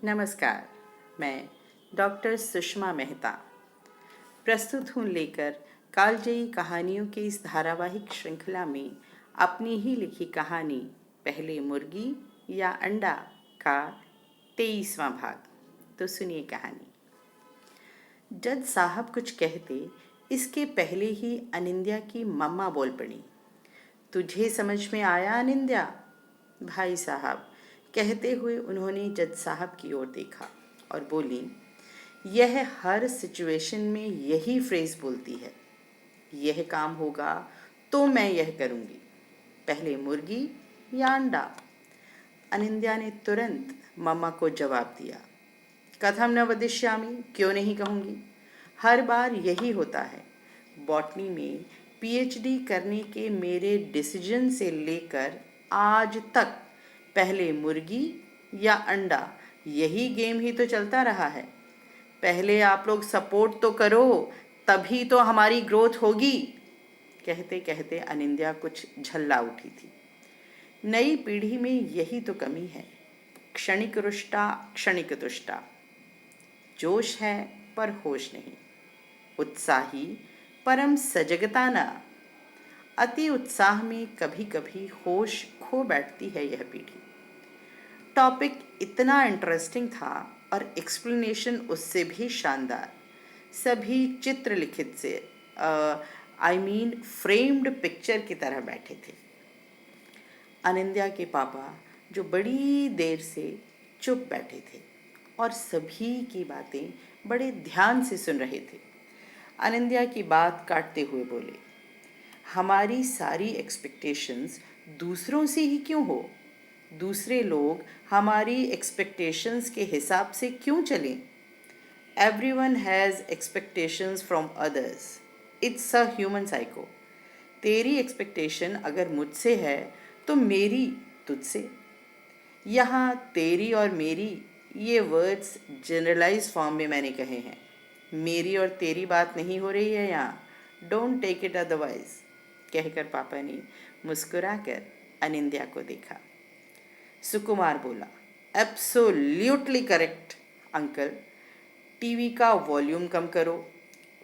नमस्कार। मैं डॉक्टर सुषमा मेहता प्रस्तुत हूँ लेकर कालजयी कहानियों के इस धारावाहिक श्रृंखला में अपनी ही लिखी कहानी पहले मुर्गी या अंडा का 23वां भाग। तो सुनिए कहानी। जज साहब कुछ कहते इसके पहले ही अनिंद्या की मम्मा बोल पड़ी। तुझे समझ में आया अनिंद्या? भाई साहब, कहते हुए उन्होंने जज साहब की ओर देखा और बोली, यह हर सिचुएशन में यही फ्रेज बोलती है। यह काम होगा तो मैं यह करूँगी, पहले मुर्गी या अंडा। अनिंद्या ने तुरंत मम्मा को जवाब दिया, कथम न वदिष्यामि, क्यों नहीं कहूँगी। हर बार यही होता है। बॉटनी में पीएचडी करने के मेरे डिसीजन से लेकर आज तक पहले मुर्गी या अंडा, यही गेम ही तो चलता रहा है। पहले आप लोग सपोर्ट तो करो, तभी तो हमारी ग्रोथ होगी। कहते कहते अनिंद्या कुछ झल्ला उठी थी। नई पीढ़ी में यही तो कमी है, क्षणिक रुष्टा क्षणिक तुष्टा। जोश है पर होश नहीं, उत्साही परम सजगता न। अति उत्साह में कभी कभी होश खो बैठती है यह पीढ़ी। टॉपिक इतना इंटरेस्टिंग था और एक्सप्लेनेशन उससे भी शानदार। सभी चित्र लिखित से फ्रेम्ड पिक्चर की तरह बैठे थे। अनिंद्या के पापा जो बड़ी देर से चुप बैठे थे और सभी की बातें बड़े ध्यान से सुन रहे थे। अनिंद्या की बात काटते हुए बोले, हमारी सारी एक्सपेक्टेशंस दूसरों से ही क्यों हो? दूसरे लोग हमारी एक्सपेक्टेशंस के हिसाब से क्यों चलें? Everyone has expectations from others, it's a human psycho. तेरी एक्सपेक्टेशन अगर मुझसे है तो मेरी तुझसे। यहाँ तेरी और मेरी ये वर्ड्स जनरलाइज फॉर्म में मैंने कहे हैं। मेरी और तेरी बात नहीं हो रही है यहाँ। डोंट टेक इट अदरवाइज, कहकर पापा ने मुस्कुराकर अनिंद्या को देखा। सुकुमार बोला, एब्सोल्यूटली करेक्ट अंकल, टीवी का वॉल्यूम कम करो।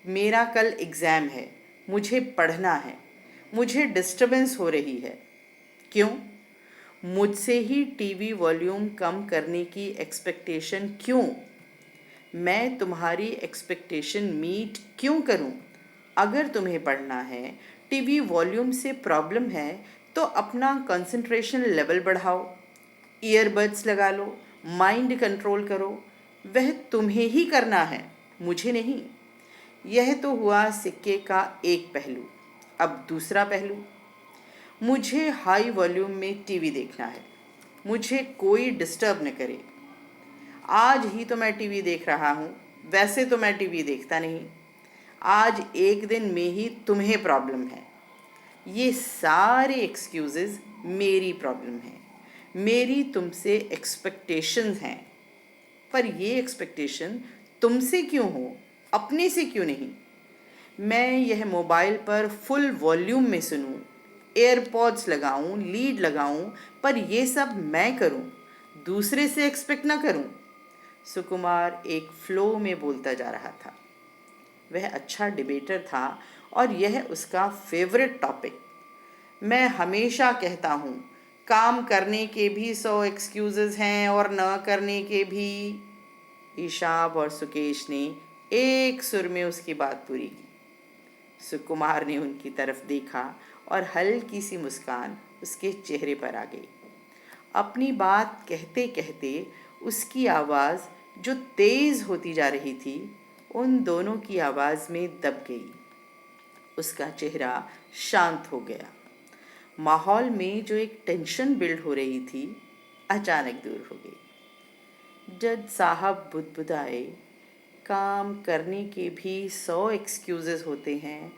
मेरा कल एग्ज़ाम है, मुझे पढ़ना है, मुझे डिस्टरबेंस हो रही है। क्यों? मुझसे ही टीवी वॉल्यूम कम करने की एक्सपेक्टेशन क्यों? मैं तुम्हारी एक्सपेक्टेशन मीट क्यों करूं? अगर तुम्हें पढ़ना है, टीवी वॉल्यूम से प्रॉब्लम है, तो अपना कंसंट्रेशन लेवल बढ़ाओ, ईयरबड्स लगा लो, माइंड कंट्रोल करो। वह तुम्हें ही करना है, मुझे नहीं। यह तो हुआ सिक्के का एक पहलू। अब दूसरा पहलू, मुझे हाई वॉल्यूम में टीवी देखना है, मुझे कोई डिस्टर्ब न करे। आज ही तो मैं टीवी देख रहा हूँ, वैसे तो मैं टीवी देखता नहीं। आज एक दिन में ही तुम्हें प्रॉब्लम है। ये सारे एक्सक्यूज़ेस मेरी प्रॉब्लम है, मेरी तुमसे एक्सपेक्टेशंस हैं। पर ये एक्सपेक्टेशन तुमसे क्यों हो, अपने से क्यों नहीं? मैं यह मोबाइल पर फुल वॉल्यूम में सुनूं, एयरपॉड्स लगाऊं, लीड लगाऊं, पर ये सब मैं करूं, दूसरे से एक्सपेक्ट ना करूं। सुकुमार एक फ्लो में बोलता जा रहा था। वह अच्छा डिबेटर था और यह उसका फेवरेट टॉपिक। मैं हमेशा कहता हूँ, काम करने के भी 100 एक्सक्यूज़ेस हैं और न करने के भी। ईशाब और सुकेश ने एक सुर में उसकी बात पूरी की। सुकुमार ने उनकी तरफ देखा और हल्की सी मुस्कान उसके चेहरे पर आ गई। अपनी बात कहते कहते उसकी आवाज़ जो तेज़ होती जा रही थी, उन दोनों की आवाज़ में दब गई। उसका चेहरा शांत हो गया। माहौल में जो एक टेंशन बिल्ड हो रही थी, अचानक दूर हो गई। जज साहब बुदबुदाए, काम करने के भी 100 एक्सक्यूज़ेस होते हैं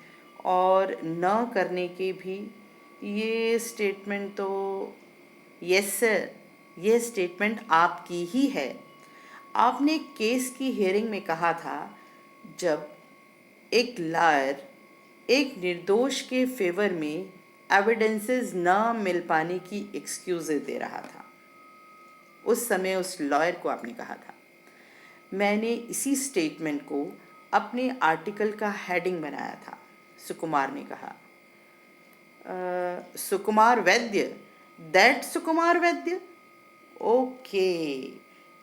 और न करने के भी। ये स्टेटमेंट तो, यस सर, यह स्टेटमेंट आपकी ही है। आपने केस की हियरिंग में कहा था, जब एक लायर एक निर्दोष के फेवर में एविडेंसेस न मिल पाने की एक्सक्यूज़ेस दे रहा था। उस समय उस लॉयर को आपने कहा था। मैंने इसी स्टेटमेंट को अपने आर्टिकल का हेडिंग बनाया था, सुकुमार ने कहा। सुकुमार वैद्य, दैट सुकुमार वैद्य? ओके,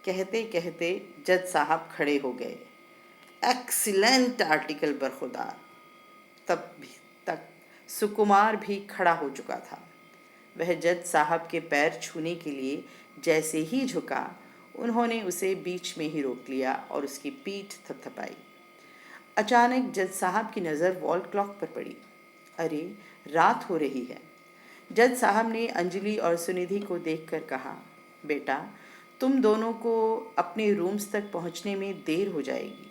कहते कहते जज साहब खड़े हो गए। एक्सीलेंट आर्टिकल बरखुरदार। तब भी तक सुकुमार भी खड़ा हो चुका था। वह जज साहब के पैर छूने के लिए जैसे ही झुका, उन्होंने उसे बीच में ही रोक लिया और उसकी पीठ थपथपाई। अचानक जज साहब की नज़र वॉल क्लॉक पर पड़ी। अरे, रात हो रही है। जज साहब ने अंजलि और सुनिधि को देखकर कहा, बेटा, तुम दोनों को अपने रूम्स तक पहुंचने में देर हो जाएगी।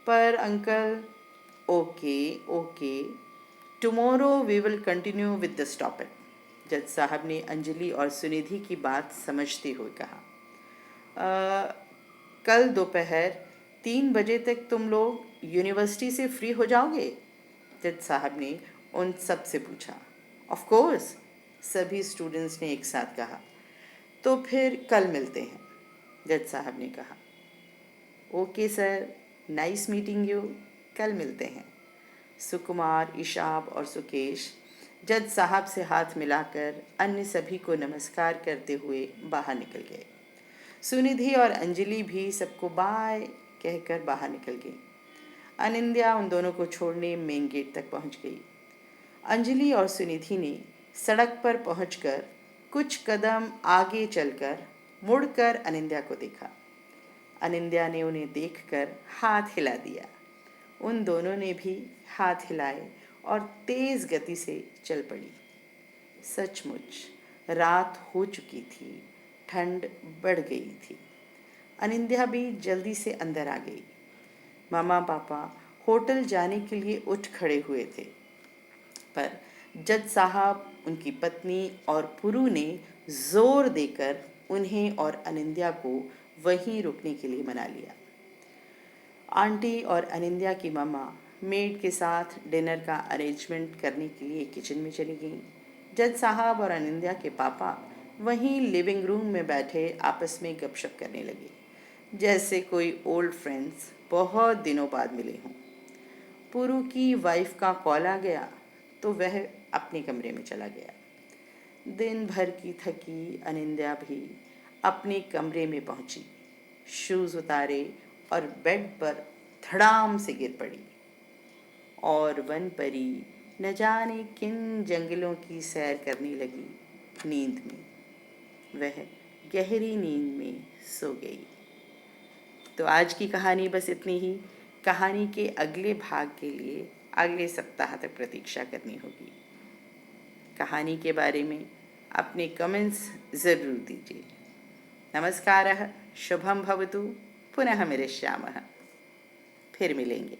पर uncle, okay okay, tomorrow we will continue with this topic. जज साहब ने अंजलि और सुनिधि की बात समझते हुए कहा, कल दोपहर 3 बजे तक तुम लोग यूनिवर्सिटी से फ्री हो जाओगे? जज साहब ने उन सब से पूछा। ऑफ कोर्स, सभी स्टूडेंट्स ने एक साथ कहा। तो फिर कल मिलते हैं, जज साहब ने कहा। Okay sir, nice meeting you, कल मिलते हैं। सुकुमार, इशाब और सुकेश जज साहब से हाथ मिलाकर अन्य सभी को नमस्कार करते हुए बाहर निकल गए। सुनिधि और अंजलि भी सबको बाय कहकर बाहर निकल गई। अनिंद्या उन दोनों को छोड़ने मेन गेट तक पहुंच गई। अंजलि और सुनिधि ने सड़क पर पहुंचकर कुछ कदम आगे चलकर मुड़कर अनिंद्या को देखा। अनिंद्या ने उन्हें देखकर हाथ हिला दिया। उन दोनों ने भी हाथ हिलाए और तेज गति से चल पड़ी। सचमुच रात हो चुकी थी, ठंड बढ़ गई थी। अनिंद्या भी जल्दी से अंदर आ गई। मामा पापा होटल जाने के लिए उठ खड़े हुए थे, पर जज साहब, उनकी पत्नी और पुरु ने जोर देकर उन्हें और अनिंद्या को वहीं रुकने के लिए मना लिया। आंटी और अनिंद्या की मम्मा मेड के साथ डिनर का अरेंजमेंट करने के लिए किचन में चली गईं। जज साहब और अनिंद्या के पापा वहीं लिविंग रूम में बैठे आपस में गपशप करने लगे, जैसे कोई ओल्ड फ्रेंड्स बहुत दिनों बाद मिले हों। पुरु की वाइफ का कॉल आ गया तो वह अपने कमरे में चला गया। दिन भर की थकी अनिंद्या भी अपने कमरे में पहुंची, शूज़ उतारे और बेड पर धड़ाम से गिर पड़ी। और वन परी न जाने किन जंगलों की सैर करने लगी नींद में। वह गहरी नींद में सो गई। तो आज की कहानी बस इतनी ही। कहानी के अगले भाग के लिए अगले सप्ताह तक प्रतीक्षा करनी होगी। कहानी के बारे में अपने कमेंट्स ज़रूर दीजिए। नमस्कारः, शुभम भवतु, पुनः मिलिष्यामः। फिर मिलेंगे।